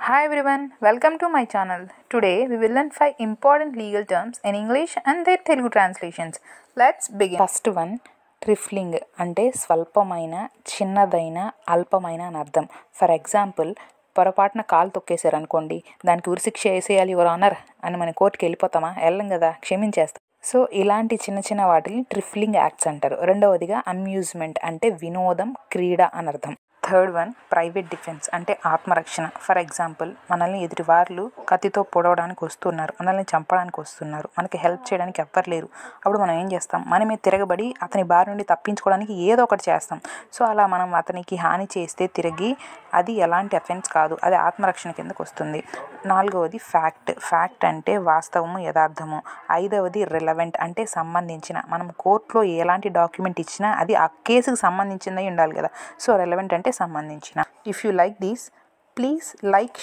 Hi everyone, welcome to my channel. Today we will learn 5 important legal terms in English and their Telugu translations. Let's begin. First one, trifling అంటే స్వల్పమైన, చిన్నదైన, అల్పమైన అని అర్థం. For example, పొరపాటున కాలు తొక్కేశారు అనుకోండి, దానికి ఉరిశిక్ష వేసేయాలి యువర్ ఆనర్ అని మన కోర్టుకి వెళ్ళిపోతామా? వెళ్ళం కదా, క్షమించేస్తాం. సో ఇలాంటి చిన్న చిన్న వాటిని ట్రిఫ్లింగ్ యాక్ట్స్ అంటారు. రెండవదిగా అమ్యూజ్మెంట్ అంటే వినోదం, క్రీడ అని అర్థం. థర్డ్ వన్, ప్రైవేట్ డిఫెన్స్ అంటే ఆత్మరక్షణ. ఫర్ ఎగ్జాంపుల్, మనల్ని ఎదుటి వాళ్ళు కత్తితో పొడవడానికి వస్తున్నారు, మనల్ని చంపడానికి వస్తున్నారు, మనకి హెల్ప్ చేయడానికి ఎవ్వరు లేరు. అప్పుడు మనం ఏం చేస్తాం? మనమే తిరగబడి అతని బారి నుండి తప్పించుకోవడానికి ఏదో ఒకటి చేస్తాం. సో అలా మనం అతనికి హాని చేస్తే తిరిగి అది ఎలాంటి అఫెన్స్ కాదు, అది ఆత్మరక్షణ కిందకు వస్తుంది. నాలుగవది ఫ్యాక్ట్ అంటే వాస్తవము, యథార్థము. ఐదవది రిలవెంట్ అంటే సంబంధించిన. మనం కోర్టులో ఎలాంటి డాక్యుమెంట్ ఇచ్చినా అది ఆ కేసుకు సంబంధించిందై ఉండాలి కదా. సో రిలవెంట్ అంటే సంబంధించిన. If you like this, please like,